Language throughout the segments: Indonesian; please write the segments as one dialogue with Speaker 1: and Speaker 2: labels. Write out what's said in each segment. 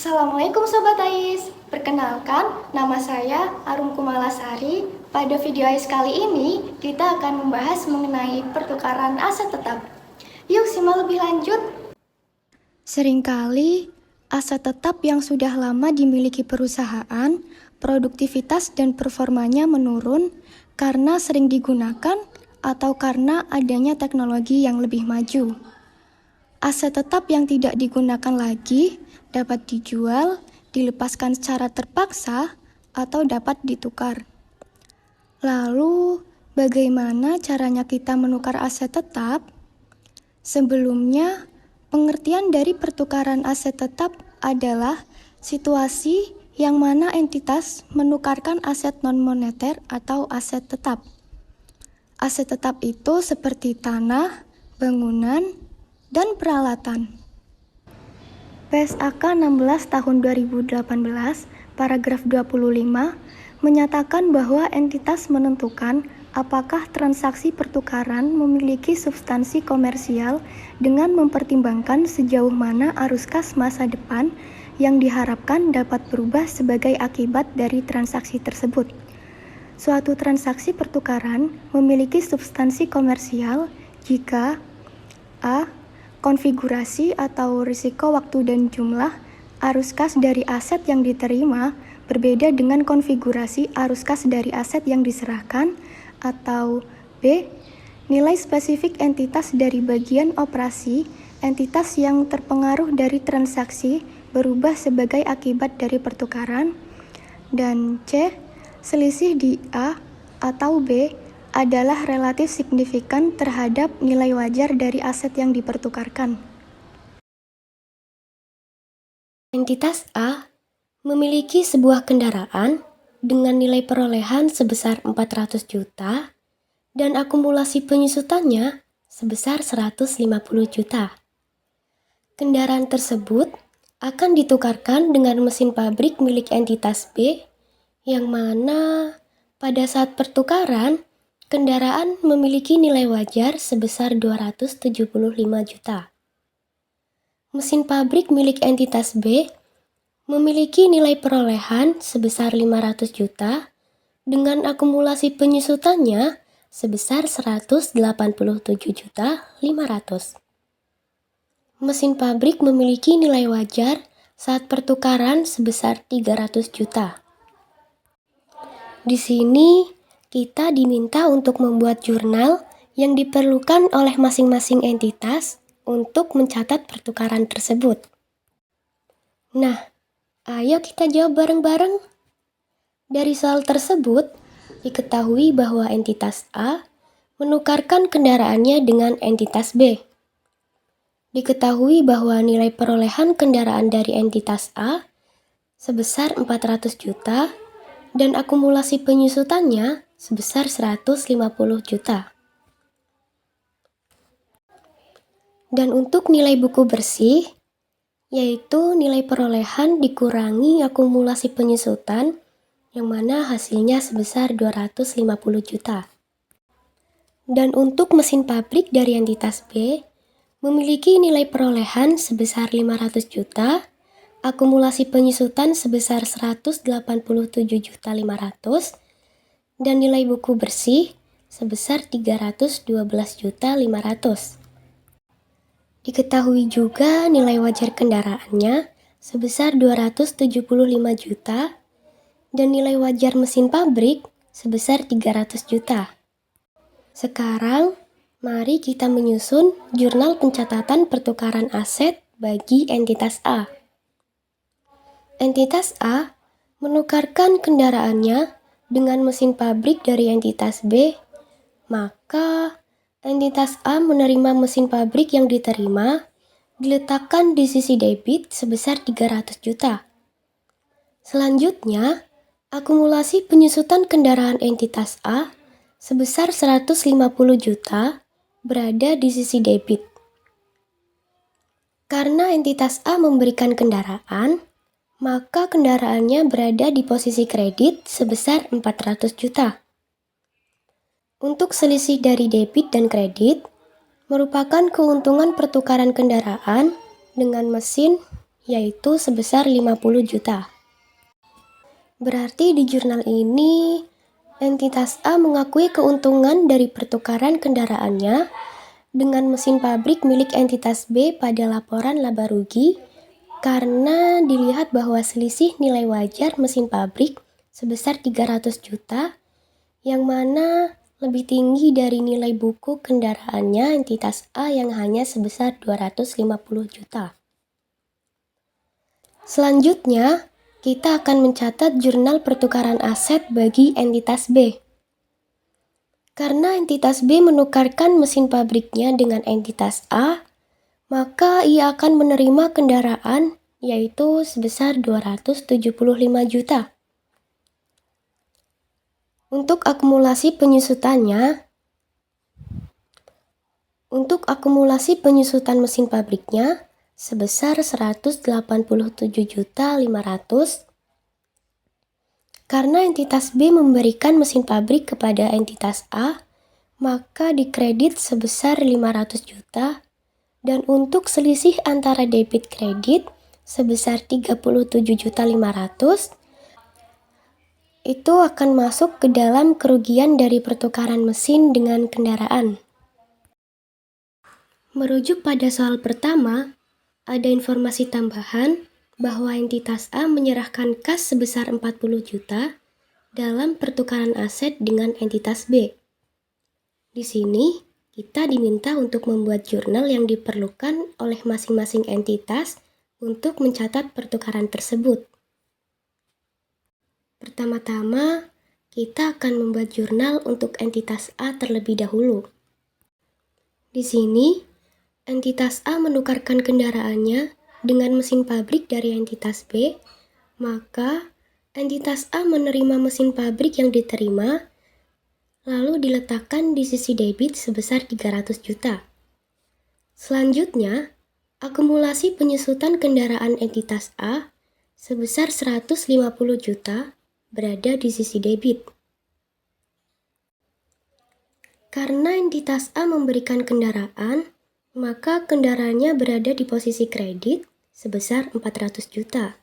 Speaker 1: Assalamualaikum Sobat Ais. Perkenalkan, nama saya Arum Kumalasari. Pada video Ais kali ini, kita akan membahas mengenai pertukaran aset tetap. Yuk simak lebih lanjut. Seringkali, aset tetap yang sudah lama dimiliki perusahaan, produktivitas dan performanya menurun karena sering digunakan atau karena adanya teknologi yang lebih maju. Aset tetap yang tidak digunakan lagi dapat dijual, dilepaskan secara terpaksa, atau dapat ditukar. Lalu, bagaimana caranya kita menukar aset tetap? Sebelumnya, pengertian dari pertukaran aset tetap adalah situasi yang mana entitas menukarkan aset non-moneter atau aset tetap. Aset tetap itu seperti tanah, bangunan, dan peralatan. PSAK 16 tahun 2018, paragraf 25, menyatakan bahwa entitas menentukan apakah transaksi pertukaran memiliki substansi komersial dengan mempertimbangkan sejauh mana arus kas masa depan yang diharapkan dapat berubah sebagai akibat dari transaksi tersebut. Suatu transaksi pertukaran memiliki substansi komersial jika a. konfigurasi atau risiko waktu dan jumlah arus kas dari aset yang diterima berbeda dengan konfigurasi arus kas dari aset yang diserahkan, atau b. nilai spesifik entitas dari bagian operasi entitas yang terpengaruh dari transaksi berubah sebagai akibat dari pertukaran, dan c. selisih di A atau B adalah relatif signifikan terhadap nilai wajar dari aset yang dipertukarkan. Entitas A memiliki sebuah kendaraan dengan nilai perolehan sebesar 400 juta dan akumulasi penyusutannya sebesar 150 juta. Kendaraan tersebut akan ditukarkan dengan mesin pabrik milik entitas B, yang mana pada saat pertukaran kendaraan memiliki nilai wajar sebesar 275 juta. Mesin pabrik milik entitas B memiliki nilai perolehan sebesar 500 juta dengan akumulasi penyusutannya sebesar 187 juta 500. Mesin pabrik memiliki nilai wajar saat pertukaran sebesar 300 juta. Di sini kita diminta untuk membuat jurnal yang diperlukan oleh masing-masing entitas untuk mencatat pertukaran tersebut. Nah, ayo kita jawab bareng-bareng. Dari soal tersebut, diketahui bahwa entitas A menukarkan kendaraannya dengan entitas B. Diketahui bahwa nilai perolehan kendaraan dari entitas A sebesar 400 juta dan akumulasi penyusutannya sebesar 150 juta. Dan untuk nilai buku bersih, yaitu nilai perolehan dikurangi akumulasi penyusutan, yang mana hasilnya sebesar 250 juta. Dan untuk mesin pabrik dari entitas B, memiliki nilai perolehan sebesar 500 juta, akumulasi penyusutan sebesar 187 juta 500, dan nilai buku bersih sebesar 312 juta 500. Diketahui juga nilai wajar kendaraannya sebesar 275 juta dan nilai wajar mesin pabrik sebesar 300 juta. Sekarang, mari kita menyusun jurnal pencatatan pertukaran aset bagi entitas A. Entitas A menukarkan kendaraannya dengan mesin pabrik dari entitas B, maka entitas A menerima mesin pabrik yang diterima diletakkan di sisi debit sebesar 300 juta. Selanjutnya, akumulasi penyusutan kendaraan entitas A sebesar 150 juta berada di sisi debit. Karena entitas A memberikan kendaraan, maka kendaraannya berada di posisi kredit sebesar 400 juta. Untuk selisih dari debit dan kredit, merupakan keuntungan pertukaran kendaraan dengan mesin
Speaker 2: yaitu sebesar 50 juta. Berarti di jurnal ini, entitas A mengakui keuntungan dari pertukaran kendaraannya dengan mesin pabrik milik entitas B pada laporan laba rugi karena dilihat bahwa selisih nilai wajar mesin pabrik sebesar 300 juta yang mana lebih tinggi dari nilai buku kendaraannya entitas A yang hanya sebesar 250 juta. Selanjutnya, kita akan mencatat jurnal pertukaran aset bagi entitas B. Karena entitas B menukarkan mesin pabriknya dengan entitas A, maka ia akan menerima kendaraan yaitu sebesar 275 juta. Untuk akumulasi penyusutan mesin pabriknya sebesar 187.500.000 karena entitas B memberikan mesin pabrik kepada entitas A, maka dikredit sebesar 500 juta dan untuk selisih antara debit kredit sebesar 37.500.000 itu akan masuk ke dalam kerugian dari pertukaran mesin dengan kendaraan. Merujuk pada soal pertama, ada informasi tambahan bahwa entitas A menyerahkan kas sebesar 40 juta dalam pertukaran aset dengan entitas B. Di sini, kita diminta untuk membuat jurnal yang diperlukan oleh masing-masing entitas untuk mencatat pertukaran tersebut. Pertama-tama, kita akan membuat jurnal untuk entitas A terlebih dahulu. Di sini, entitas A menukarkan kendaraannya dengan mesin pabrik dari entitas B, maka entitas A menerima mesin pabrik yang diterima, lalu diletakkan di sisi debit sebesar 300 juta. Selanjutnya, akumulasi penyusutan kendaraan entitas A sebesar 150 juta berada di sisi debit. Karena entitas A memberikan kendaraan, maka kendaraannya berada di posisi kredit sebesar 400 juta.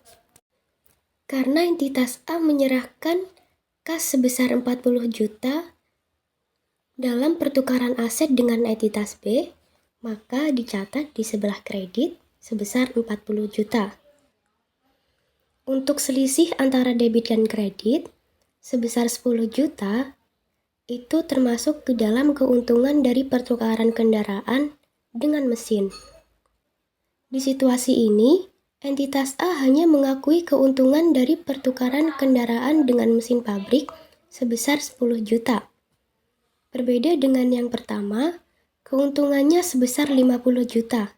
Speaker 2: Karena entitas A menyerahkan kas sebesar 40 juta dalam pertukaran aset dengan entitas B, maka dicatat di sebelah kredit sebesar 40 juta. Untuk selisih antara debit dan kredit sebesar 10 juta, itu termasuk ke dalam keuntungan dari pertukaran kendaraan dengan mesin. Di situasi ini, entitas A hanya mengakui keuntungan dari pertukaran kendaraan dengan mesin pabrik sebesar 10 juta. Berbeda dengan yang pertama, keuntungannya sebesar 50 juta.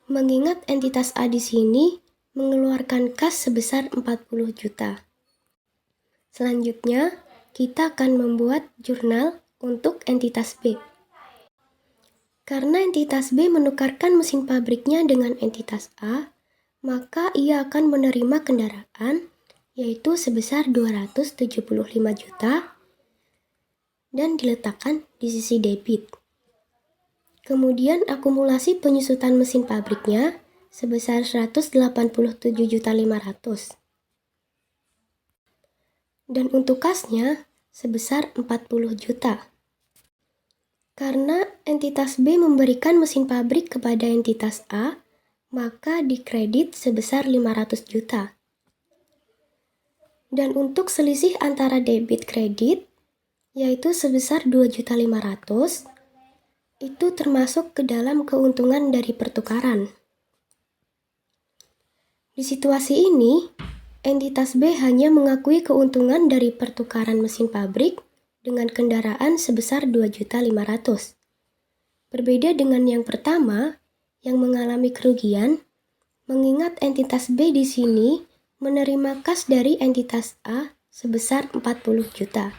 Speaker 2: Mengingat entitas A di sini mengeluarkan kas sebesar 40 juta. Selanjutnya, kita akan membuat jurnal untuk entitas B. Karena entitas B menukarkan mesin pabriknya dengan entitas A, maka ia akan menerima kendaraan yaitu sebesar 275 juta dan diletakkan di sisi debit. Kemudian akumulasi penyusutan mesin pabriknya sebesar 187.500.000. Dan untuk kasnya sebesar 40 juta. Karena entitas B memberikan mesin pabrik kepada entitas A, maka dikredit sebesar 500 juta. Dan untuk selisih antara debit kredit, yaitu sebesar 2.500.000, itu termasuk ke dalam keuntungan dari pertukaran. Di situasi ini, entitas B hanya mengakui keuntungan dari pertukaran mesin pabrik dengan kendaraan sebesar 2.500.000. Berbeda dengan yang pertama, yang mengalami kerugian, mengingat entitas B di sini menerima kas dari entitas A sebesar 40 juta.